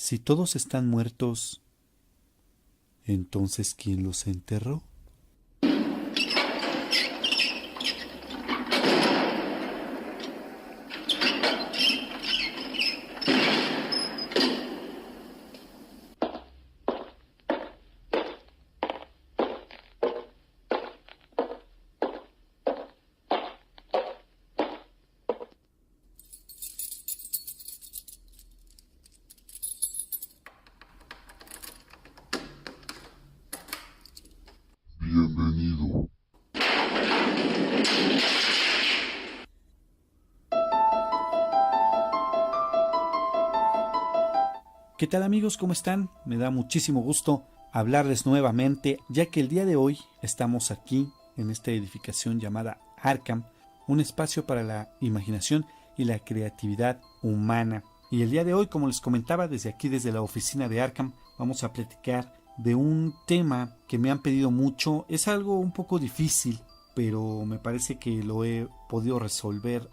Si todos están muertos, entonces ¿quién los enterró? Bienvenido. ¿Qué tal amigos? ¿Cómo están? Me da muchísimo gusto hablarles nuevamente, ya que el día de hoy estamos aquí en esta edificación llamada Arkham, un espacio para la imaginación y la creatividad humana. Y el día de hoy, como les comentaba, desde aquí, desde la oficina de Arkham, vamos a platicar de un tema que me han pedido mucho. Es algo un poco difícil, pero me parece que lo he podido resolver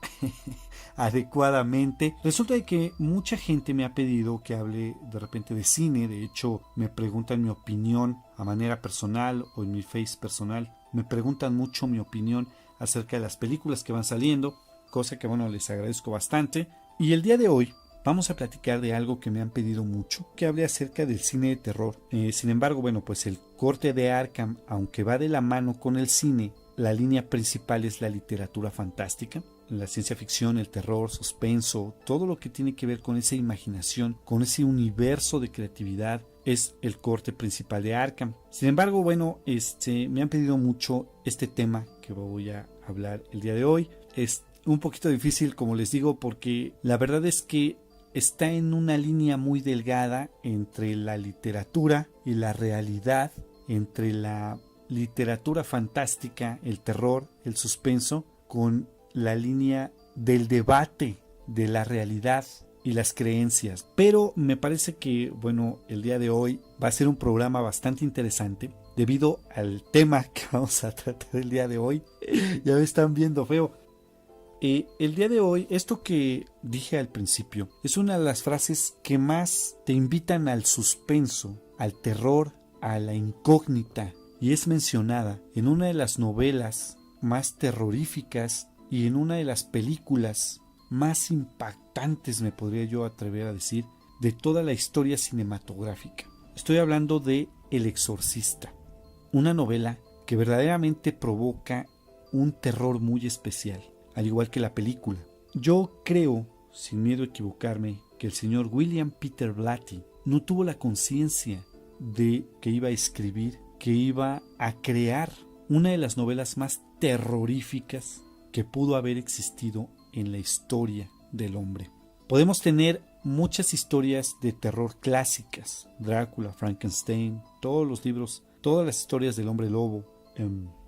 adecuadamente. Resulta de que mucha gente me ha pedido que hable de repente de cine. De hecho, me preguntan mi opinión a manera personal o en mi face personal. Me preguntan mucho mi opinión acerca de las películas que van saliendo, cosa que bueno, les agradezco bastante. Y el día de hoy vamos a platicar de algo que me han pedido mucho, que hable acerca del cine de terror. Sin embargo, bueno, pues el corte de Arkham, aunque va de la mano con el cine, la línea principal es la literatura fantástica, la ciencia ficción, el terror, suspenso, todo lo que tiene que ver con esa imaginación, con ese universo de creatividad, es el corte principal de Arkham. Sin embargo, bueno, me han pedido mucho este tema que voy a hablar el día de hoy. Es un poquito difícil, como les digo, porque la verdad es que está en una línea muy delgada entre la literatura y la realidad, entre la literatura fantástica, el terror, el suspenso, con la línea del debate de la realidad y las creencias. Pero me parece que, bueno, el día de hoy va a ser un programa bastante interesante debido al tema que vamos a tratar el día de hoy. Ya me están viendo feo. El día de hoy, esto que dije al principio, es una de las frases que más te invitan al suspenso, al terror, a la incógnita, y es mencionada en una de las novelas más terroríficas y en una de las películas más impactantes, me podría yo atrever a decir, de toda la historia cinematográfica. Estoy hablando de El Exorcista, una novela que verdaderamente provoca un terror muy especial, al igual que la película. Yo creo, sin miedo a equivocarme, que el señor William Peter Blatty no tuvo la conciencia de que iba a escribir, que iba a crear una de las novelas más terroríficas que pudo haber existido en la historia del hombre. Podemos tener muchas historias de terror clásicas, Drácula, Frankenstein, todos los libros, todas las historias del hombre lobo,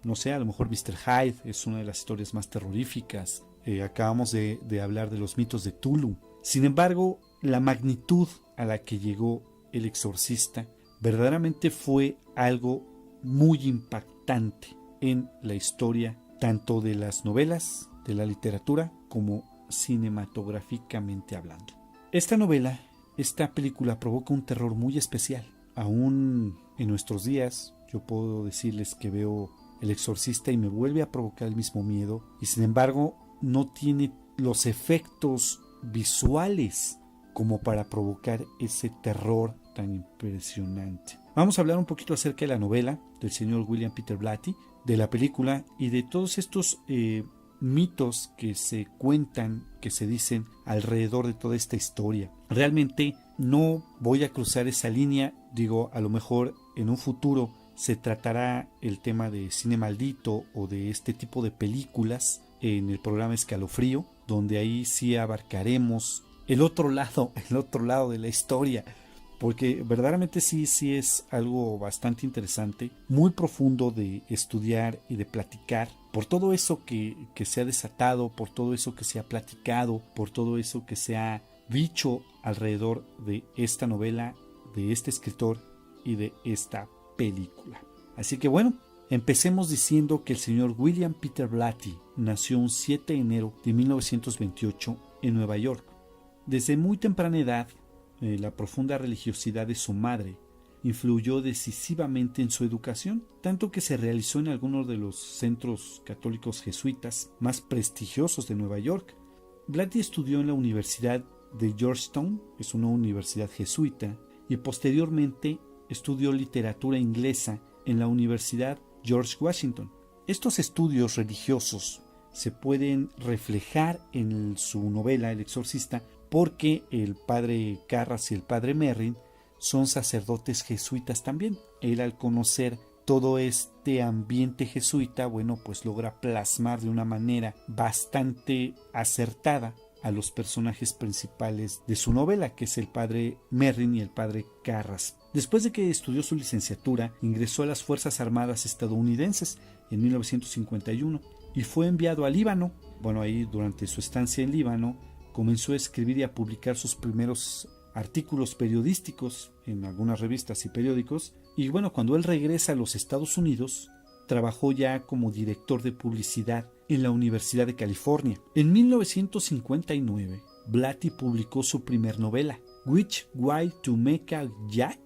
no sé, a lo mejor Mr. Hyde es una de las historias más terroríficas. Acabamos de hablar de los mitos de Tulu. Sin embargo, la magnitud a la que llegó El Exorcista verdaderamente fue algo muy impactante en la historia tanto de las novelas, de la literatura, como cinematográficamente hablando. Esta novela, esta película provoca un terror muy especial. Aún en nuestros días, yo puedo decirles que veo El Exorcista y me vuelve a provocar el mismo miedo, y sin embargo no tiene los efectos visuales como para provocar ese terror tan impresionante. Vamos a hablar un poquito acerca de la novela del señor William Peter Blatty, de la película y de todos estos mitos que se cuentan, que se dicen alrededor de toda esta historia. Realmente no voy a cruzar esa línea, digo, a lo mejor en un futuro se tratará el tema de cine maldito o de este tipo de películas en el programa Escalofrío, donde ahí sí abarcaremos el otro lado de la historia, porque verdaderamente sí es algo bastante interesante, muy profundo de estudiar y de platicar, por todo eso que se ha desatado, por todo eso que se ha platicado, por todo eso que se ha dicho alrededor de esta novela, de este escritor y de esta película. Así que bueno, empecemos diciendo que el señor William Peter Blatty nació un 7 de enero de 1928 en Nueva York. Desde muy temprana edad la profunda religiosidad de su madre influyó decisivamente en su educación, tanto que se realizó en algunos de los centros católicos jesuitas más prestigiosos de Nueva York. Blatty estudió en la Universidad de Georgetown, es una universidad jesuita, y posteriormente estudió literatura inglesa en la Universidad George Washington. Estos estudios religiosos se pueden reflejar en su novela El Exorcista porque el padre Karras y el padre Merrin son sacerdotes jesuitas también. Él, al conocer todo este ambiente jesuita, bueno, pues logra plasmar de una manera bastante acertada a los personajes principales de su novela, que es el padre Merrin y el padre Karras. Después de que estudió su licenciatura, ingresó a las Fuerzas Armadas estadounidenses en 1951 y fue enviado a Líbano. Bueno, ahí durante su estancia en Líbano comenzó a escribir y a publicar sus primeros artículos periodísticos en algunas revistas y periódicos. Y bueno, cuando él regresa a los Estados Unidos, trabajó ya como director de publicidad en la Universidad de California. En 1959, Blatty publicó su primer novela, Which Way to Make a Jack.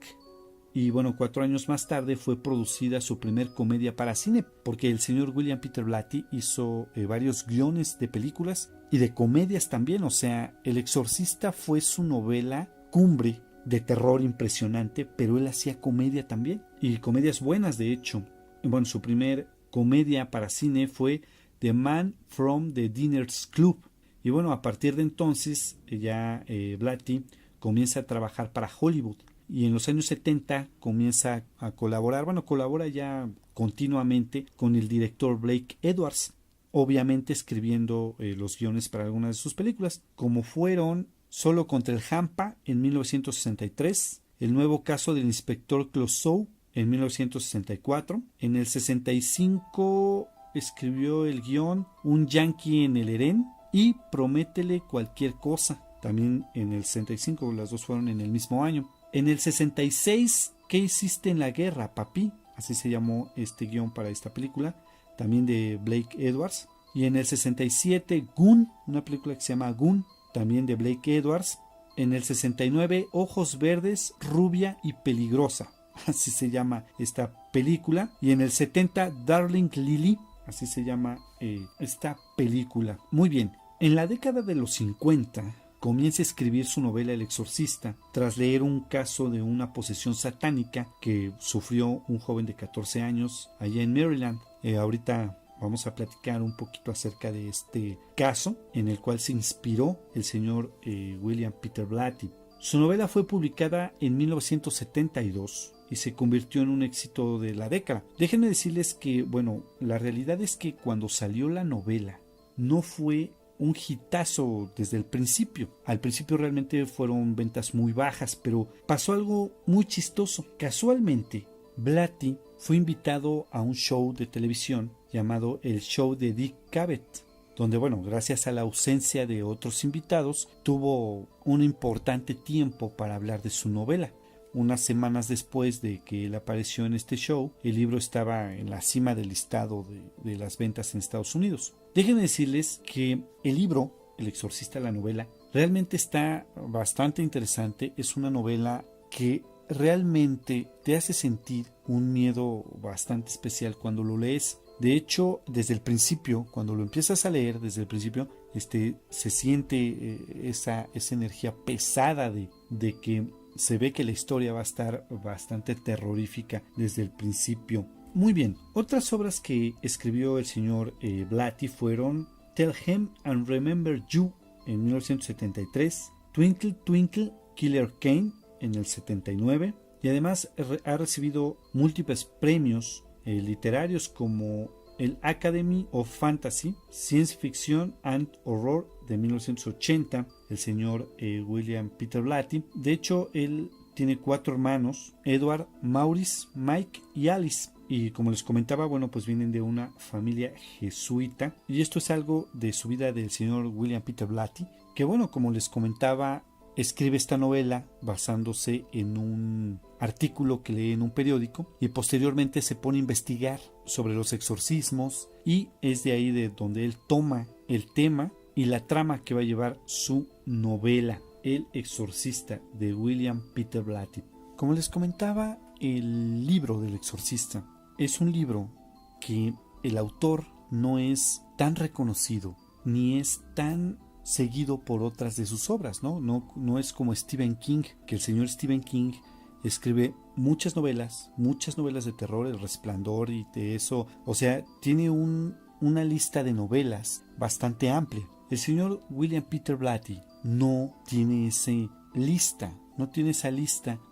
Y bueno, 4 años más tarde fue producida su primer comedia para cine, porque el señor William Peter Blatty hizo varios guiones de películas y de comedias también. O sea, El Exorcista fue su novela cumbre de terror impresionante, pero él hacía comedia también, y comedias buenas de hecho. Y bueno, su primer comedia para cine fue The Man from the Diners Club. Y bueno, a partir de entonces ya Blatty comienza a trabajar para Hollywood. Y en los años 70 comienza a colaborar, colabora ya continuamente con el director Blake Edwards, obviamente escribiendo los guiones para algunas de sus películas, como fueron Solo contra el Hampa en 1963, El nuevo caso del inspector Clouseau en 1964, en el 65 escribió el guión Un Yankee en el Edén y Prométele cualquier cosa, también en el 65, las dos fueron en el mismo año. En el 66, ¿Qué hiciste en la guerra, papi? Así se llamó este guión para esta película, también de Blake Edwards. Y en el 67, Gun, una película que se llama Gun, también de Blake Edwards. En el 69, Ojos verdes, rubia y peligrosa, así se llama esta película. Y en el 70, Darling Lily, así se llama esta película. Muy bien, en la década de los 50 comienza a escribir su novela El Exorcista tras leer un caso de una posesión satánica que sufrió un joven de 14 años allá en Maryland. Ahorita vamos a platicar un poquito acerca de este caso en el cual se inspiró el señor William Peter Blatty. Su novela fue publicada en 1972 y se convirtió en un éxito de la década. Déjenme decirles que, bueno, la realidad es que cuando salió la novela no fue un hitazo desde el principio. Al principio realmente fueron ventas muy bajas, pero pasó algo muy chistoso. Casualmente, Blatty fue invitado a un show de televisión llamado El Show de Dick Cavett, donde, bueno, gracias a la ausencia de otros invitados, tuvo un importante tiempo para hablar de su novela. Unas semanas después de que él apareció en este show, el libro estaba en la cima del listado de las ventas en Estados Unidos. Déjenme decirles que el libro, El Exorcista, la novela, realmente está bastante interesante. Es una novela que realmente te hace sentir un miedo bastante especial cuando lo lees. De hecho, desde el principio, cuando lo empiezas a leer, desde el principio, se siente esa energía pesada de que se ve que la historia va a estar bastante terrorífica desde el principio. Muy bien, otras obras que escribió el señor Blatty fueron Tell Him and Remember You en 1973, Twinkle Twinkle Killer Kane en el 79, y además ha recibido múltiples premios literarios como el Academy of Fantasy, Science Fiction and Horror de 1980, el señor William Peter Blatty. De hecho, él tiene 4 hermanos, Edward, Maurice, Mike y Alice. Y como les comentaba, bueno, pues vienen de una familia jesuita. Y esto es algo de su vida del señor William Peter Blatty, que bueno, como les comentaba, escribe esta novela basándose en un artículo que lee en un periódico y posteriormente se pone a investigar sobre los exorcismos, y es de ahí de donde él toma el tema y la trama que va a llevar su novela. El Exorcista de William Peter Blatty. Como les comentaba, el libro del Exorcista es un libro que el autor no es tan reconocido ni es tan seguido por otras de sus obras, no es como Stephen King, que el señor Stephen King escribe muchas novelas de terror, El Resplandor y de eso, o sea, tiene una lista de novelas bastante amplia. El señor William Peter Blatty no tiene esa lista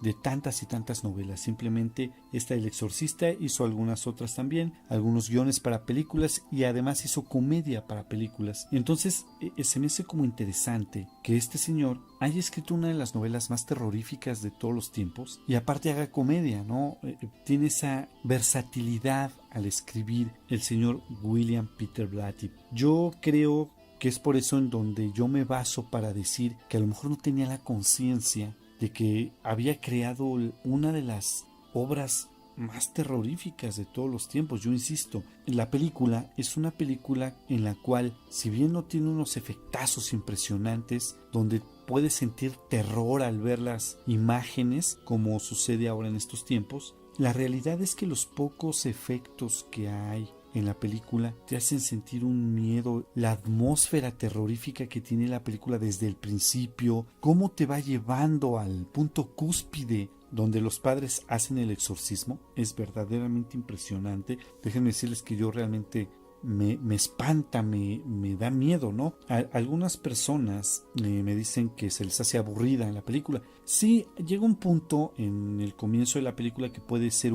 de tantas y tantas novelas. Simplemente esta El Exorcista, hizo algunas otras también, algunos guiones para películas y además hizo comedia para películas. Y entonces se me hace como interesante que este señor haya escrito una de las novelas más terroríficas de todos los tiempos y aparte haga comedia, ¿no? Tiene esa versatilidad al escribir el señor William Peter Blatty. Yo creo que es por eso en donde yo me baso para decir que a lo mejor no tenía la conciencia de que había creado una de las obras más terroríficas de todos los tiempos. Yo insisto, la película es una película en la cual, si bien no tiene unos efectazos impresionantes, donde puedes sentir terror al ver las imágenes, como sucede ahora en estos tiempos, la realidad es que los pocos efectos que hay en la película te hacen sentir un miedo, la atmósfera terrorífica que tiene la película desde el principio, cómo te va llevando al punto cúspide donde los padres hacen el exorcismo, es verdaderamente impresionante. Déjenme decirles que yo realmente me espanta, me da miedo, ¿no? Algunas personas me dicen que se les hace aburrida en la película. Sí, llega un punto en el comienzo de la película que puede ser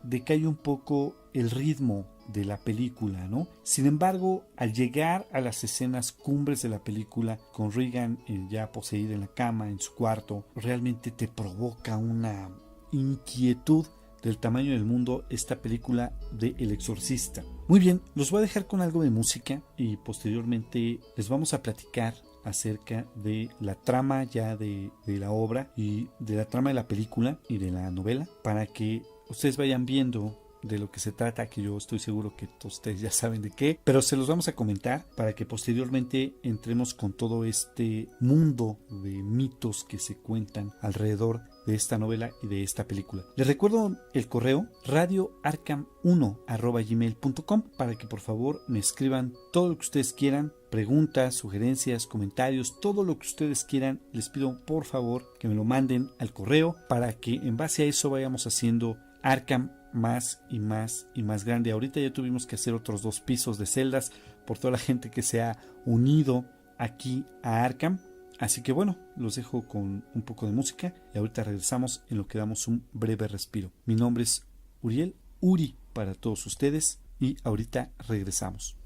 decae un poco el ritmo de la película, ¿no? Sin embargo, al llegar a las escenas cumbres de la película, con Regan ya poseída en la cama, en su cuarto, realmente te provoca una inquietud del tamaño del mundo esta película de El Exorcista. Muy bien, los voy a dejar con algo de música y posteriormente les vamos a platicar acerca de la trama ya de la obra y de la trama de la película y de la novela, para que ustedes vayan viendo de lo que se trata, que yo estoy seguro que todos ustedes ya saben de qué, pero se los vamos a comentar para que posteriormente entremos con todo este mundo de mitos que se cuentan alrededor de esta novela y de esta película. Les recuerdo el correo radioarkham1@gmail.com para que por favor me escriban todo lo que ustedes quieran, preguntas, sugerencias, comentarios, todo lo que ustedes quieran. Les pido por favor que me lo manden al correo para que en base a eso vayamos haciendo Arkham más y más y más grande. Ahorita ya tuvimos que hacer otros 2 pisos de celdas por toda la gente que se ha unido aquí a Arkham. Así que bueno, los dejo con un poco de música y ahorita regresamos en lo que damos un breve respiro. Mi nombre es Uriel, Uri para todos ustedes, y ahorita regresamos.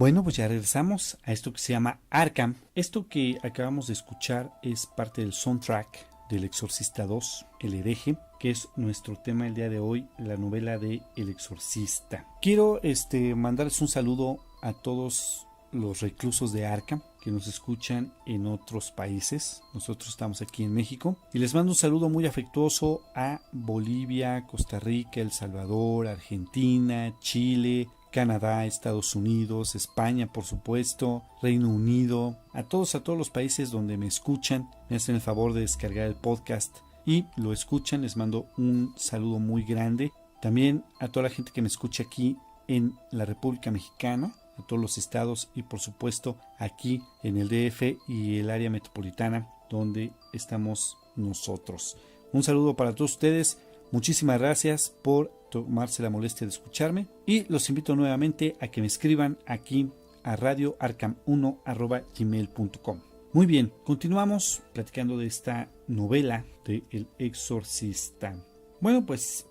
Bueno, pues ya regresamos a esto que se llama Arkham. Esto que acabamos de escuchar es parte del soundtrack del Exorcista 2, El hereje, que es nuestro tema el día de hoy, la novela de El Exorcista. Quiero mandarles un saludo a todos los reclusos de Arkham que nos escuchan en otros países. Nosotros estamos aquí en México y les mando un saludo muy afectuoso a Bolivia, Costa Rica, El Salvador, Argentina, Chile, Canadá, Estados Unidos, España, por supuesto, Reino Unido, a todos los países donde me escuchan, me hacen el favor de descargar el podcast y lo escuchan. Les mando un saludo muy grande. También a toda la gente que me escucha aquí en la República Mexicana, a todos los estados y por supuesto aquí en el DF y el área metropolitana donde estamos nosotros. Un saludo para todos ustedes. Muchísimas gracias por tomarse la molestia de escucharme y los invito nuevamente a que me escriban aquí a radioarkham1@gmail.com. Muy bien, continuamos platicando de esta novela de El Exorcista. Bueno, pues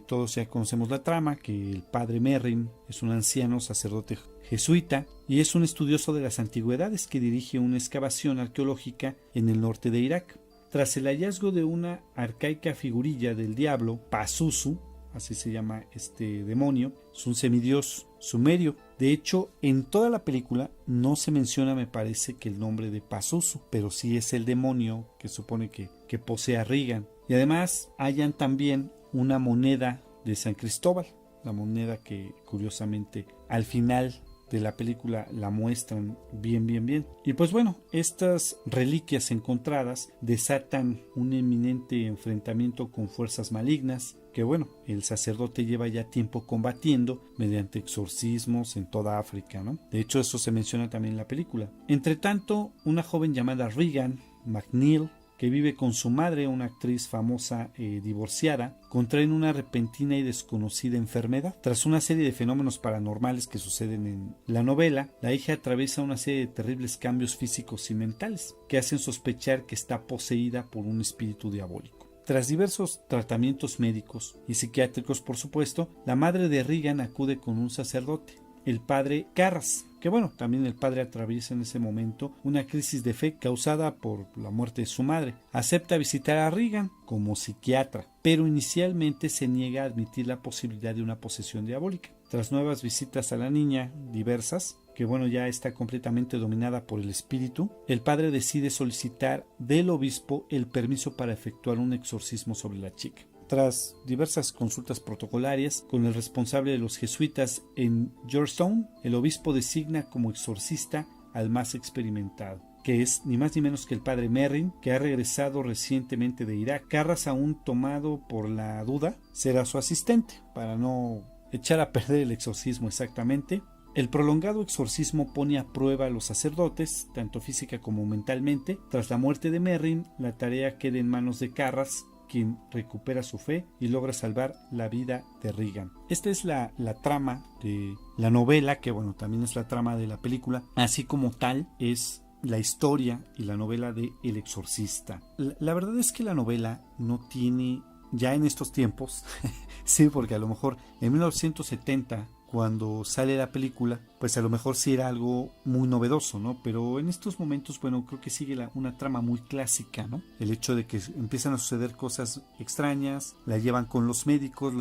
todos ya conocemos la trama, que el padre Merrin es un anciano sacerdote jesuita y es un estudioso de las antigüedades que dirige una excavación arqueológica en el norte de Irak. Tras el hallazgo de una arcaica figurilla del diablo, Pazuzu, así se llama este demonio, es un semidios sumerio. De hecho, en toda la película no se menciona, me parece, que el nombre de Pazuzu, pero sí es el demonio que supone que posee a Regan. Y además hallan también una moneda de San Cristóbal, la moneda que curiosamente al final de la película la muestran bien. Y pues bueno, estas reliquias encontradas desatan un eminente enfrentamiento con fuerzas malignas que bueno, el sacerdote lleva ya tiempo combatiendo mediante exorcismos en toda África, ¿no? De hecho, eso se menciona también en la película. Entre tanto, una joven llamada Regan McNeil, que vive con su madre, una actriz famosa divorciada, contraen una repentina y desconocida enfermedad. Tras una serie de fenómenos paranormales que suceden en la novela, la hija atraviesa una serie de terribles cambios físicos y mentales que hacen sospechar que está poseída por un espíritu diabólico. Tras diversos tratamientos médicos y psiquiátricos, por supuesto, la madre de Regan acude con un sacerdote, el padre Carras, que bueno, también el padre atraviesa en ese momento una crisis de fe causada por la muerte de su madre. Acepta visitar a Regan como psiquiatra, pero inicialmente se niega a admitir la posibilidad de una posesión diabólica. Tras nuevas visitas a la niña, diversas, que bueno, ya está completamente dominada por el espíritu, el padre decide solicitar del obispo el permiso para efectuar un exorcismo sobre la chica. Tras diversas consultas protocolarias con el responsable de los jesuitas en Georgetown, el obispo designa como exorcista al más experimentado, que es ni más ni menos que el padre Merrin, que ha regresado recientemente de Irak. Carras, aún tomado por la duda, será su asistente, para no echar a perder el exorcismo exactamente. El prolongado exorcismo pone a prueba a los sacerdotes, tanto física como mentalmente. Tras la muerte de Merrin, la tarea queda en manos de Carras, quien recupera su fe y logra salvar la vida de Regan. Esta es la trama de la novela, que bueno, también es la trama de la película, así como tal es la historia y la novela de El Exorcista. La verdad es que la novela no tiene, ya en estos tiempos, sí, porque a lo mejor en 1970, cuando sale la película, pues a lo mejor sí era algo muy novedoso, ¿no? Pero en estos momentos, bueno, creo que sigue una trama muy clásica, ¿no? El hecho de que empiezan a suceder cosas extrañas, la llevan con los médicos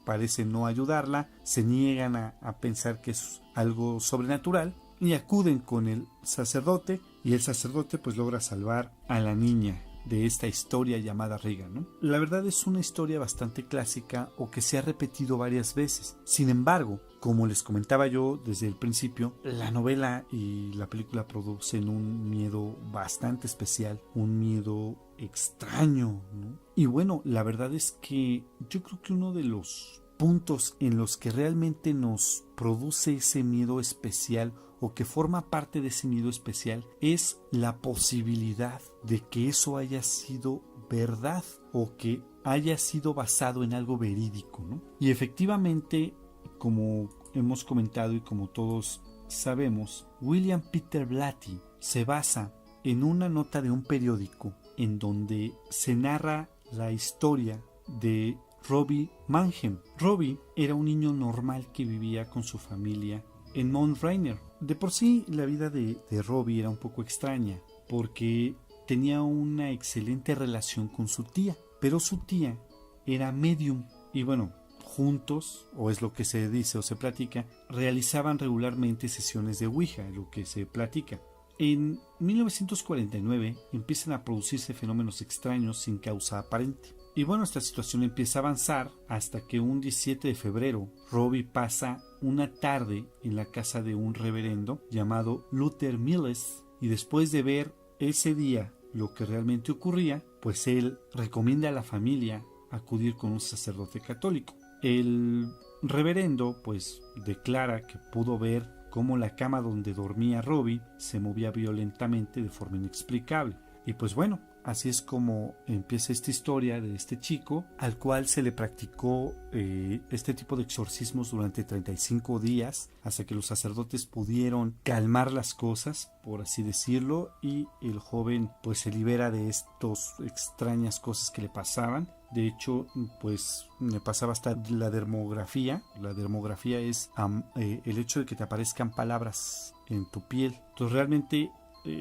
parecen no ayudarla, se niegan a pensar que es algo sobrenatural y acuden con el sacerdote y el sacerdote pues logra salvar a la niña de esta historia llamada Regan, ¿no? La verdad es una historia bastante clásica o que se ha repetido varias veces. Sin embargo, como les comentaba yo desde el principio, la novela y la película producen un miedo bastante especial, un miedo extraño, ¿no? Y bueno, la verdad es que yo creo que uno de los puntos en los que realmente nos produce ese miedo especial o que forma parte de ese miedo especial es la posibilidad de que eso haya sido verdad o que haya sido basado en algo verídico, ¿no? Y efectivamente, como hemos comentado y como todos sabemos, William Peter Blatty se basa en una nota de un periódico en donde se narra la historia de Robbie Mannheim. Robbie era un niño normal que vivía con su familia en Mount Rainier, de por sí la vida de Robbie era un poco extraña, porque tenía una excelente relación con su tía, pero su tía era medium y bueno, juntos, o es lo que se dice o se platica, realizaban regularmente sesiones de Ouija, lo que se platica. En 1949 empiezan a producirse fenómenos extraños sin causa aparente. Y bueno, esta situación empieza a avanzar hasta que un 17 de febrero Robbie pasa una tarde en la casa de un reverendo llamado Luther Miles, y después de ver ese día lo que realmente ocurría, pues él recomienda a la familia acudir con un sacerdote católico. El reverendo pues declara que pudo ver cómo la cama donde dormía Robbie se movía violentamente de forma inexplicable. Y pues bueno, así es como empieza esta historia de este chico al cual se le practicó este tipo de exorcismos durante 35 días hasta que los sacerdotes pudieron calmar las cosas, por así decirlo, y el joven pues se libera de estas extrañas cosas que le pasaban. De hecho, pues me pasaba hasta la dermografía. La dermografía es el hecho de que te aparezcan palabras en tu piel. Entonces realmente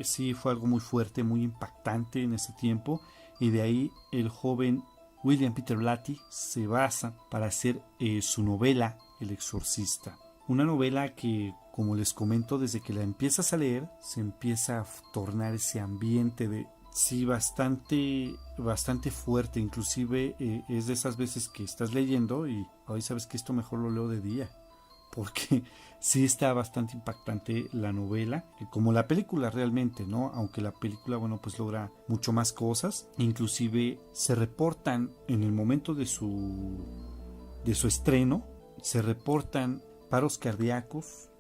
sí fue algo muy fuerte, muy impactante en ese tiempo, y de ahí el joven William Peter Blatty se basa para hacer su novela El Exorcista. Una novela que, como les comento, desde que la empiezas a leer se empieza a tornar ese ambiente de sí bastante fuerte. Inclusive es de esas veces que estás leyendo y hoy sabes que esto mejor lo leo de día, porque sí está bastante impactante la novela, como la película realmente, ¿no? Aunque la película, bueno, pues logra mucho más cosas. Inclusive se reportan en el momento de su estreno, se reportan paros cardíacos,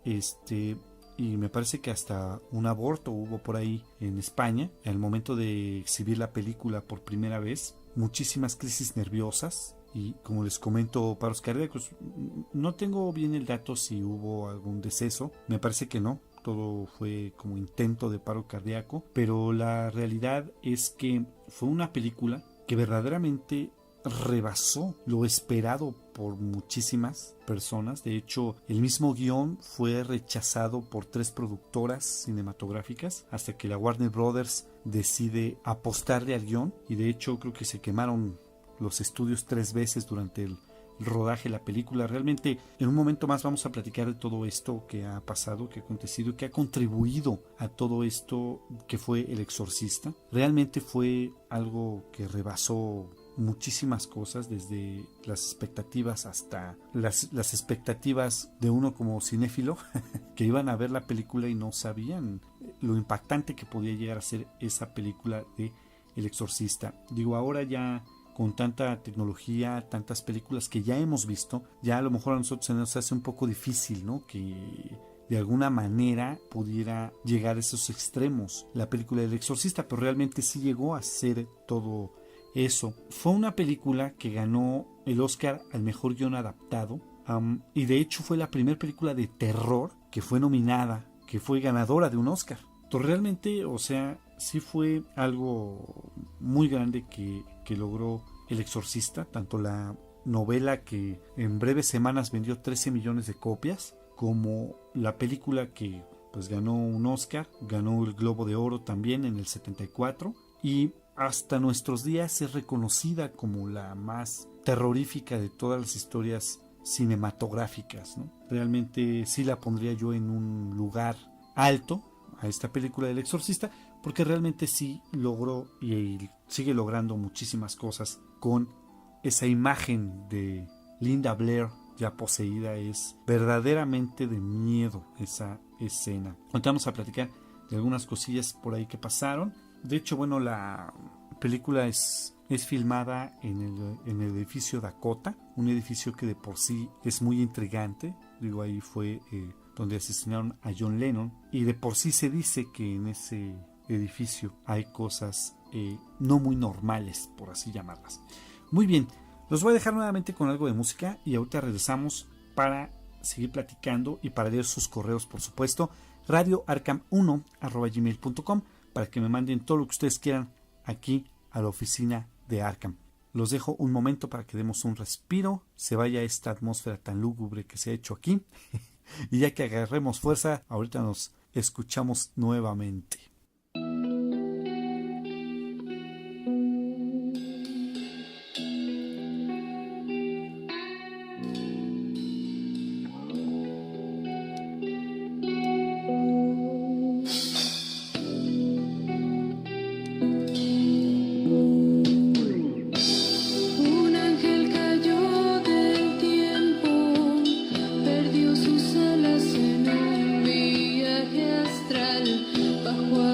y me parece que hasta un aborto hubo por ahí en España al momento de exhibir la película por primera vez. Muchísimas crisis nerviosas. Y como les comento, paros cardíacos. No tengo bien el dato si hubo algún deceso. Me parece que no. Todo fue como intento de paro cardíaco. Pero la realidad es que fue una película que verdaderamente rebasó lo esperado por muchísimas personas. De hecho, el mismo guión fue rechazado por 3 productoras cinematográficas hasta que la Warner Brothers decide apostarle al guión. Y de hecho creo que se quemaron los estudios 3 veces durante el rodaje de la película. Realmente en un momento más vamos a platicar de todo esto que ha pasado, que ha acontecido y que ha contribuido a todo esto que fue El Exorcista. Realmente fue algo que rebasó muchísimas cosas, desde las expectativas hasta las expectativas de uno como cinéfilo que iban a ver la película y no sabían lo impactante que podía llegar a ser esa película de El Exorcista. Digo, ahora ya con tanta tecnología, tantas películas que ya hemos visto, ya a lo mejor a nosotros se nos hace un poco difícil, ¿no? Que de alguna manera pudiera llegar a esos extremos la película del Exorcista, pero realmente sí llegó a ser todo eso. Fue una película que ganó el Oscar al mejor guión adaptado, y de hecho fue la primera película de terror que fue nominada, que fue ganadora de un Oscar. Entonces realmente, o sea, sí fue algo muy grande que logró El Exorcista, tanto la novela que en breves semanas vendió 13 millones de copias, como la película que pues ganó un Oscar, ganó el Globo de Oro también en el 74, y hasta nuestros días es reconocida como la más terrorífica de todas las historias cinematográficas, ¿no? Realmente sí la pondría yo en un lugar alto a esta película del Exorcista, porque realmente sí logró y sigue logrando muchísimas cosas con esa imagen de Linda Blair ya poseída. Es verdaderamente de miedo esa escena. Ahorita vamos a platicar de algunas cosillas por ahí que pasaron. De hecho, bueno, la película es filmada en el edificio Dakota, un edificio que de por sí es muy intrigante. Digo, ahí fue donde asesinaron a John Lennon, y de por sí se dice que en ese edificio hay cosas no muy normales, por así llamarlas. Muy bien, los voy a dejar nuevamente con algo de música y ahorita regresamos para seguir platicando y para leer sus correos, por supuesto. radioarkham1@gmail.com para que me manden todo lo que ustedes quieran aquí a la oficina de Arkham. Los dejo un momento para que demos un respiro, se vaya esta atmósfera tan lúgubre que se ha hecho aquí Y ya que agarremos fuerza, ahorita nos escuchamos nuevamente. Sus alas en un viaje astral bajo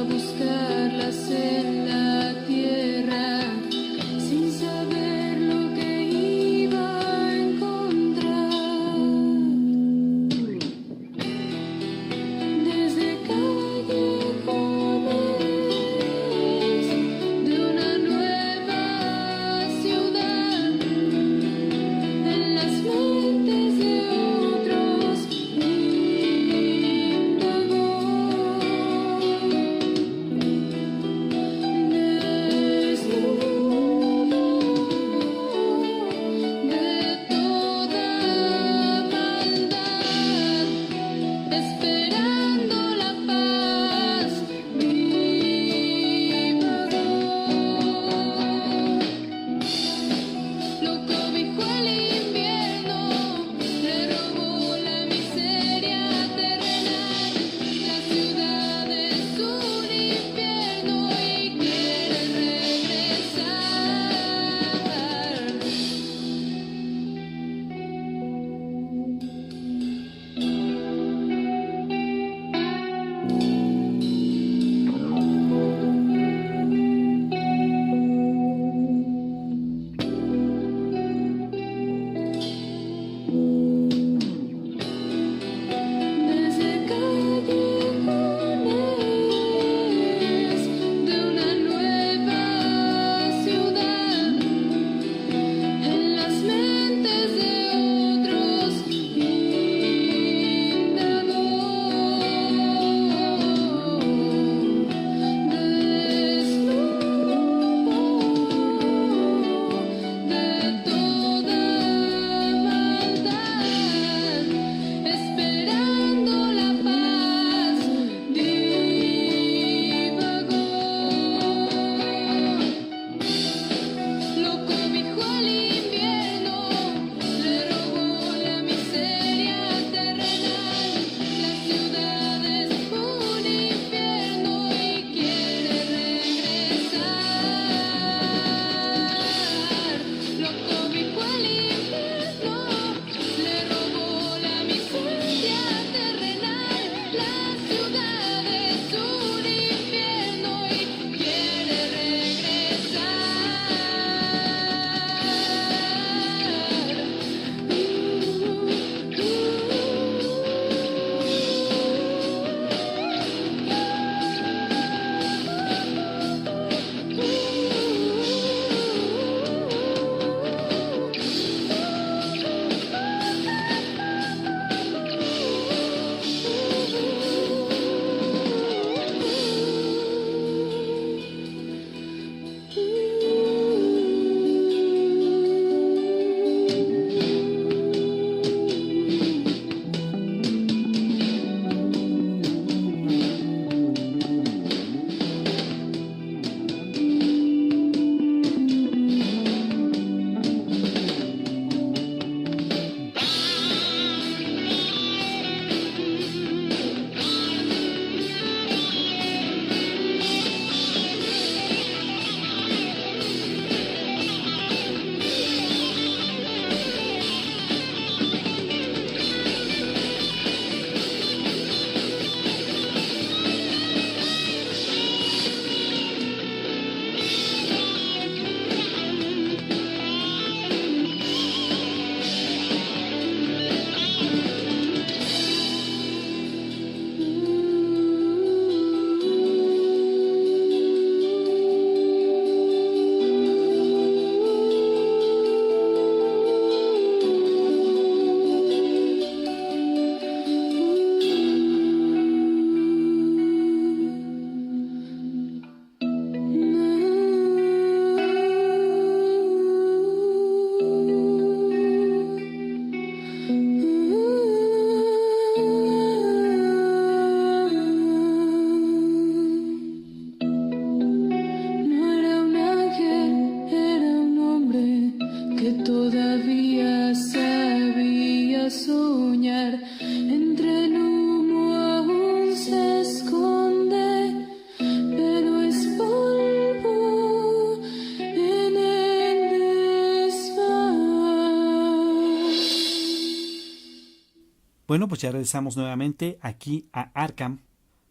Bueno, pues ya regresamos nuevamente aquí a Arkham.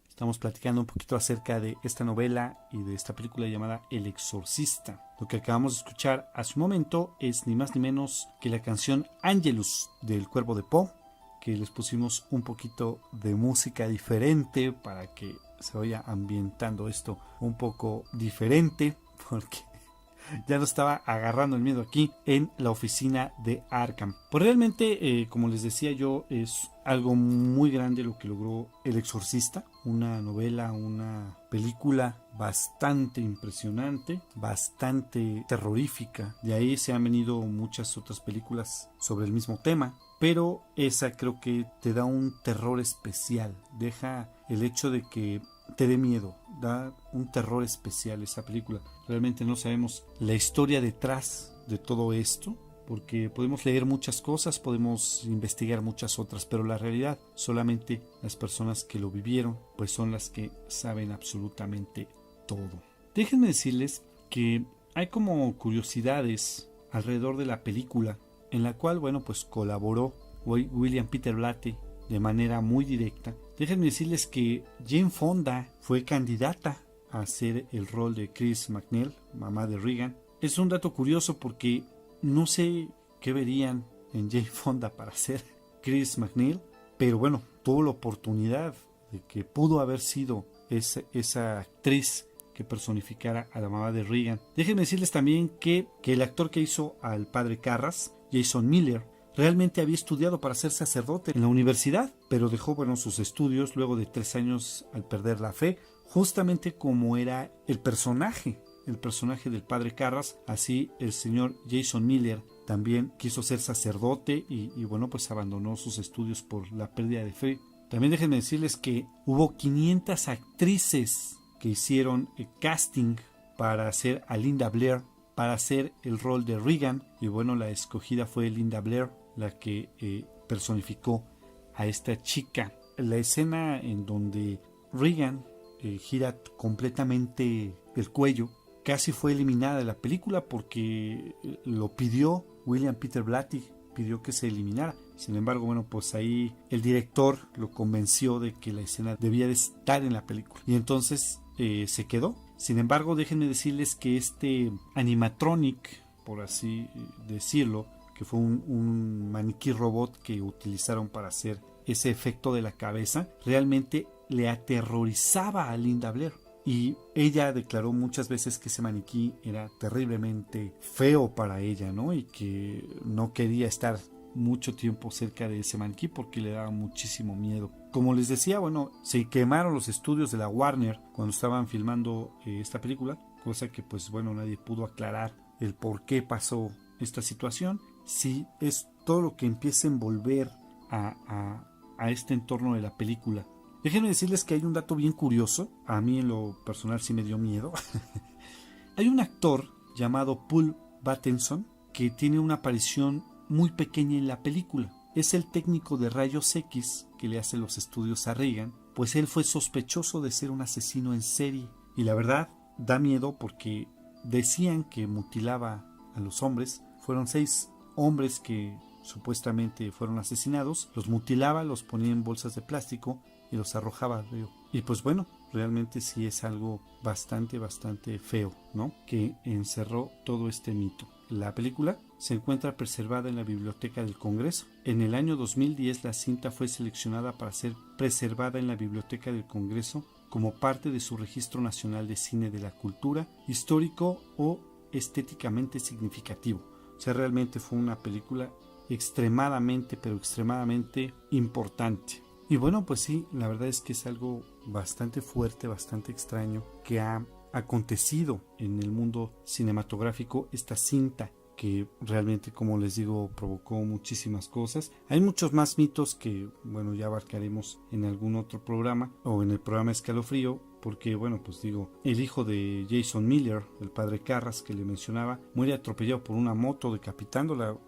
Estamos platicando un poquito acerca de esta novela y de esta película llamada El Exorcista. Lo que acabamos de escuchar hace un momento es ni más ni menos que la canción Angelus del Cuervo de Poe, que les pusimos un poquito de música diferente para que se vaya ambientando esto un poco diferente, porque ya nos estaba agarrando el miedo aquí en la oficina de Arkham. Pues realmente, como les decía yo, es algo muy grande lo que logró El Exorcista. Una novela, una película bastante impresionante, bastante terrorífica. De ahí se han venido muchas otras películas sobre el mismo tema, pero esa creo que te da un terror especial. Deja el hecho de que te dé miedo, da un terror especial esa película. Realmente no sabemos la historia detrás de todo esto, porque podemos leer muchas cosas, podemos investigar muchas otras, pero la realidad solamente las personas que lo vivieron pues son las que saben absolutamente todo. Déjenme decirles que hay como curiosidades alrededor de la película, en la cual bueno pues colaboró William Peter Blatty de manera muy directa. Déjenme decirles que Jane Fonda fue candidata a hacer el rol de Chris MacNeil, mamá de Regan. Es un dato curioso porque no sé qué verían en Jane Fonda para ser Chris MacNeil, pero bueno, tuvo la oportunidad de que pudo haber sido esa actriz que personificara a la mamá de Regan. Déjenme decirles también que el actor que hizo al padre Karras, Jason Miller, realmente había estudiado para ser sacerdote en la universidad, pero dejó sus estudios luego de 3 años al perder la fe, justamente como era el personaje del padre Karras. Así el señor Jason Miller también quiso ser sacerdote y pues abandonó sus estudios por la pérdida de fe. También déjenme decirles que hubo 500 actrices que hicieron el casting para hacer a Linda Blair, para hacer el rol de Regan, y la escogida fue Linda Blair, la que personificó a esta chica. La escena en donde Regan gira completamente el cuello casi fue eliminada de la película porque lo pidió William Peter Blatty, pidió que se eliminara. Sin embargo, pues ahí el director lo convenció de que la escena debía de estar en la película y entonces se quedó. Sin embargo, déjenme decirles que este animatronic, por así decirlo, que fue un maniquí robot que utilizaron para hacer ese efecto de la cabeza, realmente le aterrorizaba a Linda Blair. Y ella declaró muchas veces que ese maniquí era terriblemente feo para ella, ¿no? Y que no quería estar mucho tiempo cerca de ese maniquí porque le daba muchísimo miedo. Como les decía, se quemaron los estudios de la Warner cuando estaban filmando esta película, cosa que nadie pudo aclarar el por qué pasó esta situación. Si es todo lo que empieza a envolver a este entorno de la película. Déjenme decirles que hay un dato bien curioso. A mí en lo personal sí me dio miedo. Hay un actor llamado Paul Battenson que tiene una aparición muy pequeña en la película. Es el técnico de rayos X que le hace los estudios a Regan, pues él fue sospechoso de ser un asesino en serie. Y la verdad da miedo porque decían que mutilaba a los hombres. Fueron 6 hombres que supuestamente fueron asesinados, los mutilaba, los ponía en bolsas de plástico y los arrojaba al río. Y realmente sí es algo bastante feo, ¿no? Que encerró todo este mito. La película se encuentra preservada en la Biblioteca del Congreso. En el año 2010 la cinta fue seleccionada para ser preservada en la Biblioteca del Congreso como parte de su Registro Nacional de Cine de la Cultura, histórico o estéticamente significativo. O sea, realmente fue una película extremadamente importante. Y pues sí, la verdad es que es algo bastante fuerte, bastante extraño que ha acontecido en el mundo cinematográfico, esta cinta que realmente, como les digo, provocó muchísimas cosas. Hay muchos más mitos que ya abarcaremos en algún otro programa o en el programa Escalofrío, porque el hijo de Jason Miller, el padre Karras que le mencionaba, muere atropellado por una moto decapitándolo.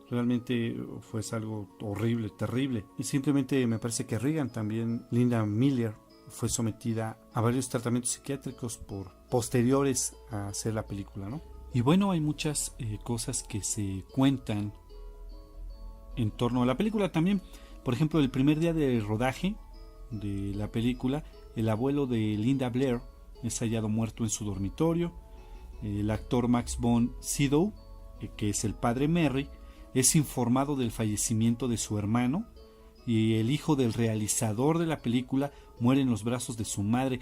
Realmente fue algo horrible, terrible. Y simplemente me parece que Regan también, Linda Miller, fue sometida a varios tratamientos psiquiátricos posteriores a hacer la película, ¿no? Y hay muchas cosas que se cuentan en torno a la película también. Por ejemplo, el primer día de rodaje de la película, el abuelo de Linda Blair es hallado muerto en su dormitorio. El actor Max von Sydow, que es el padre Merry, es informado del fallecimiento de su hermano, y el hijo del realizador de la película muere en los brazos de su madre.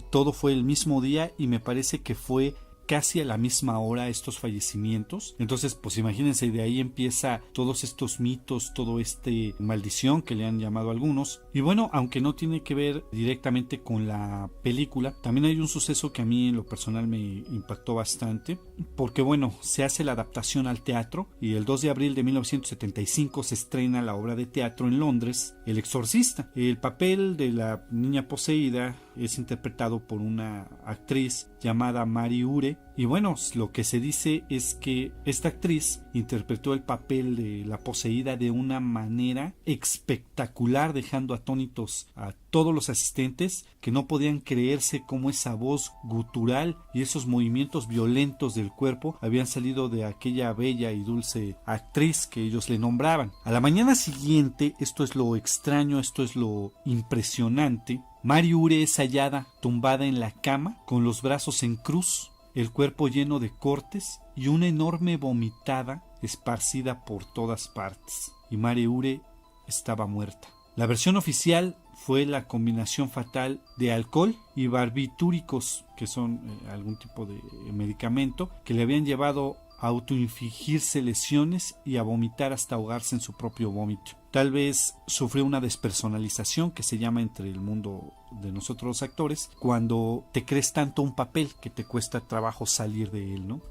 Todo fue el mismo día y me parece que fue casi a la misma hora estos fallecimientos. Entonces, pues imagínense, de ahí empieza todos estos mitos, todo este maldición que le han llamado algunos. Y bueno, aunque no tiene que ver directamente con la película, también hay un suceso que a mí en lo personal me impactó bastante, porque bueno, se hace la adaptación al teatro y el 2 de abril de 1975 se estrena la obra de teatro en Londres, El Exorcista. El papel de la niña poseída es interpretado por una actriz llamada Mary Ure, y bueno, lo que se dice es que esta actriz interpretó el papel de la poseída de una manera espectacular, dejando atónitos a todos los asistentes, que no podían creerse cómo esa voz gutural y esos movimientos violentos del cuerpo habían salido de aquella bella y dulce actriz que ellos le nombraban. A la mañana siguiente, esto es lo extraño, esto es lo impresionante, Mary Ure es hallada tumbada en la cama con los brazos en cruz, el cuerpo lleno de cortes y una enorme vomitada esparcida por todas partes. Y Mary Ure estaba muerta. La versión oficial fue la combinación fatal de alcohol y barbitúricos, que son algún tipo de medicamento, que le habían llevado a autoinfligirse lesiones y a vomitar hasta ahogarse en su propio vómito. Tal vez sufrió una despersonalización que se llama entre el mundo de nosotros los actores, cuando te crees tanto un papel que te cuesta trabajo salir de él, ¿no?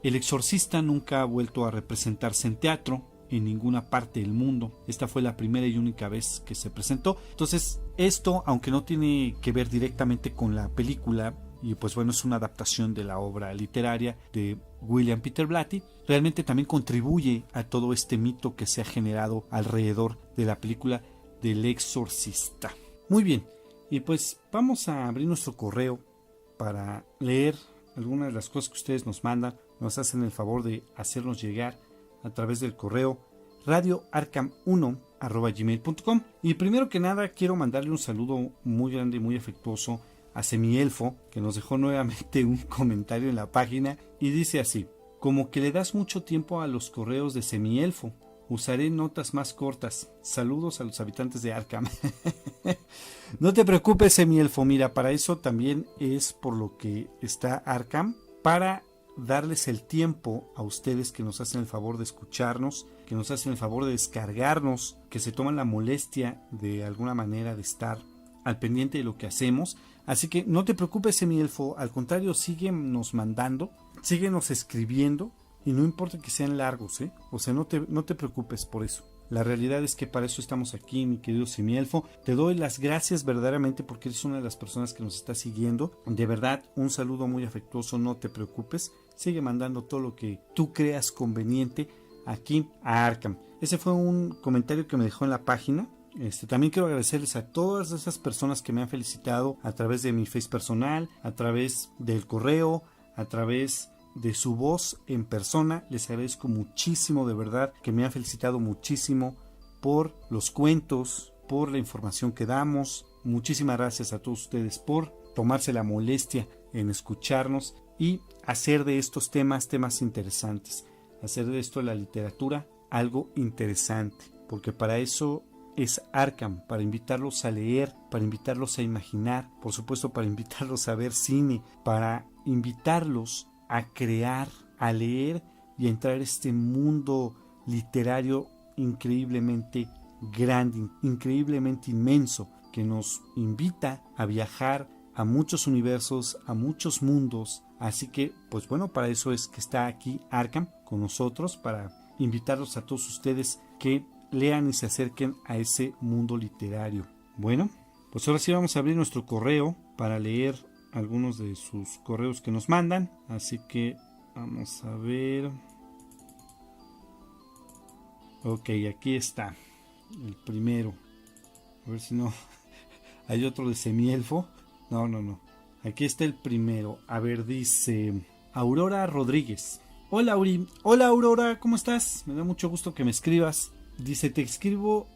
El Exorcista nunca ha vuelto a representarse en teatro en ninguna parte del mundo. Esta fue la primera y única vez que se presentó. Entonces, esto, aunque no tiene que ver directamente con la película, y pues bueno, es una adaptación de la obra literaria de William Peter Blatty, realmente también contribuye a todo este mito que se ha generado alrededor de la película del Exorcista. Muy bien, y pues vamos a abrir nuestro correo para leer algunas de las cosas que ustedes nos mandan. Nos hacen el favor de hacernos llegar a través del correo radioarkham1@gmail.com. Y primero que nada quiero mandarle un saludo muy grande y muy afectuoso a Semielfo, que nos dejó nuevamente un comentario en la página y dice así: como que le das mucho tiempo a los correos de Semielfo, usaré notas más cortas. Saludos a los habitantes de Arkham. No te preocupes, Semielfo, mira, para eso también es por lo que está Arkham, para darles el tiempo a ustedes que nos hacen el favor de escucharnos, que nos hacen el favor de descargarnos, que se toman la molestia de alguna manera de estar al pendiente de lo que hacemos. Así que no te preocupes, Semielfo, al contrario, síguenos mandando, síguenos escribiendo, y no importa que sean largos, o sea, no te preocupes por eso. La realidad es que para eso estamos aquí, mi querido Semielfo. Te doy las gracias verdaderamente porque eres una de las personas que nos está siguiendo. De verdad, un saludo muy afectuoso, no te preocupes. Sigue mandando todo lo que tú creas conveniente aquí a Arkham. Ese fue un comentario que me dejó en la página. También quiero agradecerles a todas esas personas que me han felicitado a través de mi Face personal, a través del correo, a través de su voz en persona. Les agradezco muchísimo, de verdad, que me han felicitado muchísimo por los cuentos, por la información que damos. Muchísimas gracias a todos ustedes por tomarse la molestia en escucharnos y hacer de estos temas interesantes, hacer de esto la literatura algo interesante, porque para eso es Arkham, para invitarlos a leer, para invitarlos a imaginar, por supuesto para invitarlos a ver cine, para invitarlos a crear, a leer y a entrar a este mundo literario increíblemente grande, increíblemente inmenso, que nos invita a viajar a muchos universos, a muchos mundos. Así que, pues bueno, para eso es que está aquí Arkham con nosotros, para invitarlos a todos ustedes que lean y se acerquen a ese mundo literario. Bueno, pues ahora sí vamos a abrir nuestro correo para leer algunos de sus correos que nos mandan. Así que vamos a ver. Ok, aquí está el primero. A ver si no hay otro de Semielfo. No. Aquí está el primero. A ver, dice Aurora Rodríguez. Hola, Auri. Hola, Aurora, ¿cómo estás? Me da mucho gusto que me escribas. Dice, te escribo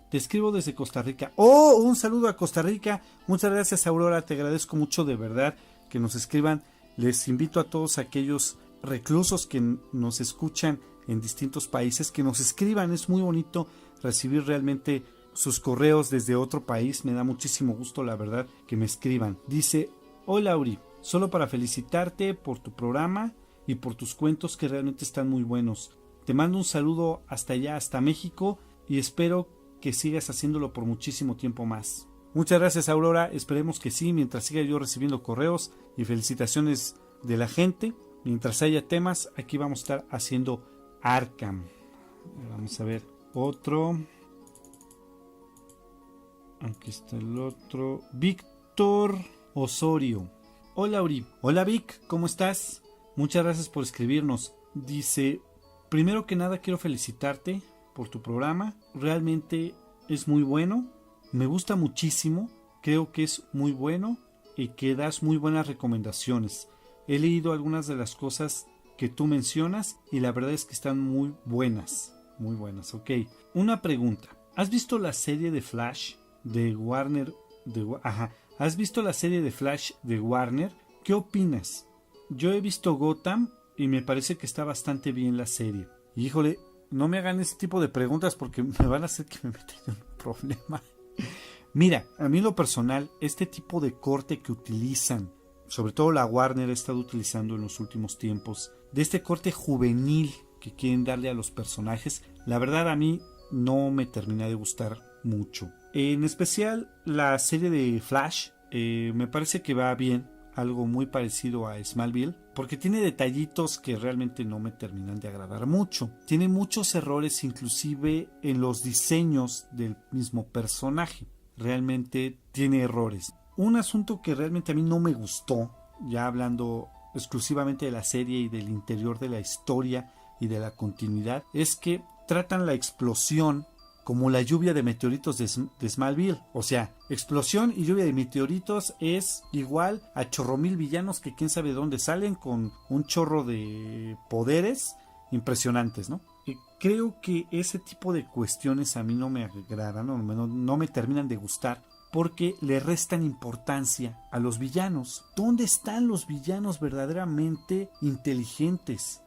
desde Costa Rica. ¡Oh! Un saludo a Costa Rica. Muchas gracias, Aurora. Te agradezco mucho de verdad que nos escriban. Les invito a todos aquellos reclusos que nos escuchan en distintos países que nos escriban. Es muy bonito recibir realmente sus correos desde otro país. Me da muchísimo gusto, la verdad, que me escriban. Dice, hola Auri, solo para felicitarte por tu programa y por tus cuentos que realmente están muy buenos. Te mando un saludo hasta allá, hasta México, y espero que sigas haciéndolo por muchísimo tiempo más. Muchas gracias, Aurora. Esperemos que sí, mientras siga yo recibiendo correos y felicitaciones de la gente. Mientras haya temas, aquí vamos a estar haciendo Arkham. Vamos a ver otro. Aquí está el otro. Víctor Osorio. Hola, Uri. Hola, Vic. ¿Cómo estás? Muchas gracias por escribirnos. Dice, primero que nada quiero felicitarte por tu programa. Realmente es muy bueno. Me gusta muchísimo. Creo que es muy bueno y que das muy buenas recomendaciones. He leído algunas de las cosas que tú mencionas y la verdad es que están muy buenas. Muy buenas, ok. Una pregunta. ¿Has visto la serie de Flash de Warner? ¿Has visto la serie de Flash de Warner? ¿Qué opinas? Yo he visto Gotham y me parece que está bastante bien la serie. Y híjole, no me hagan ese tipo de preguntas porque me van a hacer que me meta en un problema. Mira, a mí en lo personal, este tipo de corte que utilizan, sobre todo la Warner ha estado utilizando en los últimos tiempos, de este corte juvenil que quieren darle a los personajes, la verdad a mí no me termina de gustar mucho. En especial la serie de Flash, me parece que va bien, algo muy parecido a Smallville, porque tiene detallitos que realmente no me terminan de agradar mucho. Tiene muchos errores inclusive en los diseños del mismo personaje. Realmente tiene errores. Un asunto que realmente a mí no me gustó, ya hablando exclusivamente de la serie y del interior de la historia y de la continuidad, es que tratan la explosión como la lluvia de meteoritos de Smallville. O sea, explosión y lluvia de meteoritos es igual a chorromil villanos que quién sabe de dónde salen con un chorro de poderes impresionantes, ¿no? Y creo que ese tipo de cuestiones a mí no me agradan, no me terminan de gustar, porque le restan importancia a los villanos. ¿Dónde están los villanos verdaderamente inteligentes?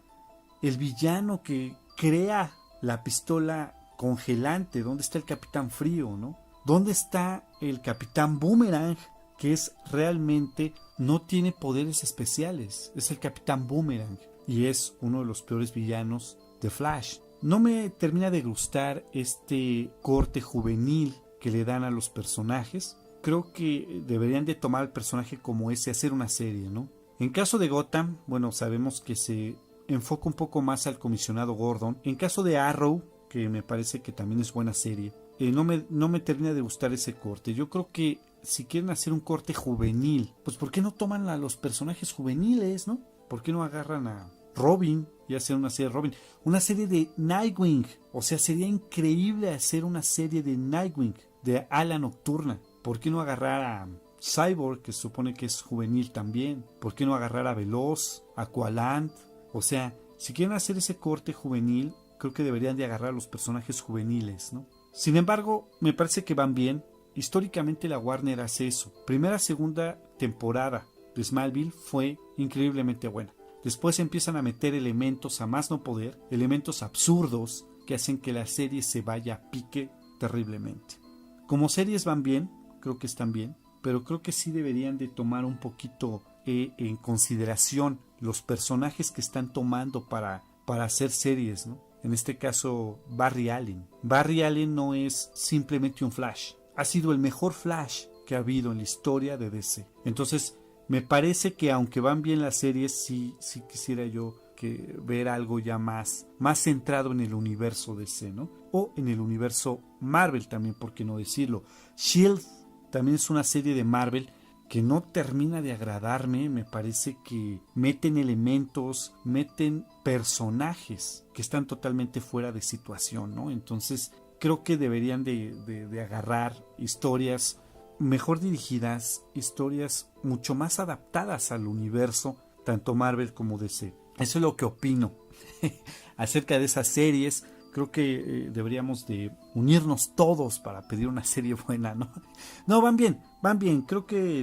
El villano que crea la pistola congelante, ¿dónde está el Capitán Frío, no? ¿Dónde está el Capitán Boomerang, que es realmente no tiene poderes especiales? Es el Capitán Boomerang y es uno de los peores villanos de Flash. No me termina de gustar este corte juvenil que le dan a los personajes. Creo que deberían de tomar al personaje como ese, hacer una serie, ¿no? En caso de Gotham, bueno, sabemos que se enfoca un poco más al comisionado Gordon. En caso de Arrow, que me parece que también es buena serie, no me termina de gustar ese corte. Yo creo que si quieren hacer un corte juvenil, pues ¿por qué no toman a los personajes juveniles, no? ¿Por qué no agarran a Robin y hacen una serie de Robin? Una serie de Nightwing. O sea, sería increíble hacer una serie de Nightwing, de Ala Nocturna. ¿Por qué no agarrar a Cyborg, que se supone que es juvenil también? ¿Por qué no agarrar a Veloz, a Aqualand? O sea, si quieren hacer ese corte juvenil, creo que deberían de agarrar a los personajes juveniles, ¿no? Sin embargo, me parece que van bien. Históricamente la Warner hace eso. Primera, segunda temporada de Smallville fue increíblemente buena. Después empiezan a meter elementos a más no poder, elementos absurdos que hacen que la serie se vaya a pique terriblemente. Como series van bien, creo que están bien, pero creo que sí deberían de tomar un poquito en consideración los personajes que están tomando para hacer series, ¿no? En este caso, Barry Allen. Barry Allen no es simplemente un Flash. Ha sido el mejor Flash que ha habido en la historia de DC. Entonces, me parece que aunque van bien las series, sí quisiera yo ver algo ya más centrado en el universo DC, ¿no? O en el universo Marvel también, ¿por qué no decirlo? Shield también es una serie de Marvel que no termina de agradarme. Me parece que meten elementos, meten personajes que están totalmente fuera de situación, ¿no? Entonces creo que deberían de agarrar historias mejor dirigidas, historias mucho más adaptadas al universo, tanto Marvel como DC. Eso es lo que opino acerca de esas series. Creo que deberíamos de unirnos todos para pedir una serie buena, ¿no? No, van bien. Creo que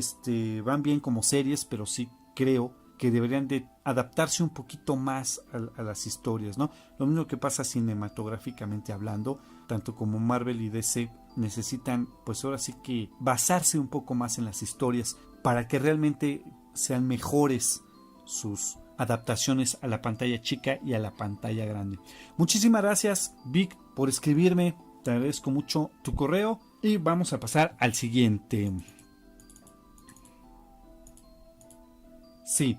van bien como series, pero sí creo que deberían de adaptarse un poquito más a las historias, ¿no? Lo mismo que pasa cinematográficamente hablando, tanto como Marvel y DC necesitan, pues ahora sí que basarse un poco más en las historias para que realmente sean mejores sus adaptaciones a la pantalla chica y a la pantalla grande. Muchísimas gracias, Vic, por escribirme. Te agradezco mucho tu correo y vamos a pasar al siguiente. Sí,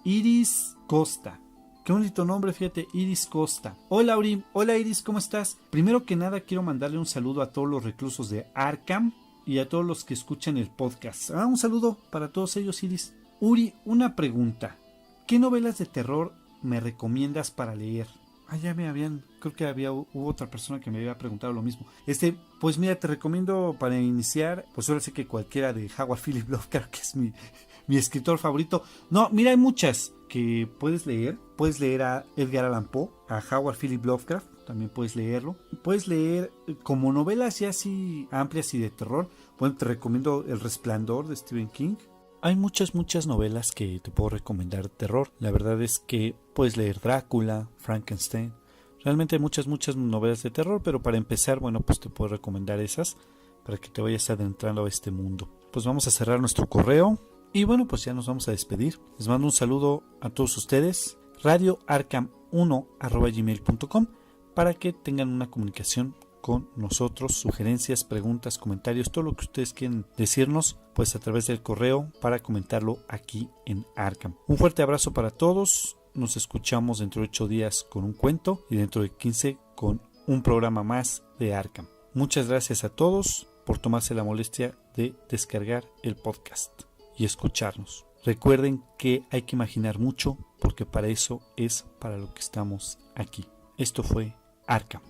Iris Costa. Qué bonito nombre, fíjate, Iris Costa. Hola, Uri. Hola, Iris, ¿cómo estás? Primero que nada, quiero mandarle un saludo a todos los reclusos de Arkham y a todos los que escuchan el podcast. Un saludo para todos ellos, Iris. Uri, una pregunta. ¿Qué novelas de terror me recomiendas para leer? Creo que hubo otra persona que me había preguntado lo mismo. Pues mira, te recomiendo para iniciar, pues ahora sí que cualquiera de Howard Phillips Lovecraft, que es mi escritor favorito. No, mira, hay muchas que puedes leer. Puedes leer a Edgar Allan Poe, a Howard Phillips Lovecraft, también puedes leerlo. Puedes leer como novelas ya así amplias y de terror. Bueno, te recomiendo El Resplandor de Stephen King. Hay muchas novelas que te puedo recomendar de terror. La verdad es que puedes leer Drácula, Frankenstein. Realmente hay muchas novelas de terror, pero para empezar, bueno, pues te puedo recomendar esas para que te vayas adentrando a este mundo. Pues vamos a cerrar nuestro correo y bueno, pues ya nos vamos a despedir. Les mando un saludo a todos ustedes. radioarkham1@gmail.com para que tengan una comunicación con nosotros, sugerencias, preguntas, comentarios, todo lo que ustedes quieren decirnos, pues a través del correo para comentarlo aquí en Arkham. Un fuerte abrazo para todos, nos escuchamos dentro de 8 días con un cuento y dentro de 15 con un programa más de Arkham. Muchas gracias a todos por tomarse la molestia de descargar el podcast y escucharnos. Recuerden que hay que imaginar mucho porque para eso es para lo que estamos aquí. Esto fue Arkham.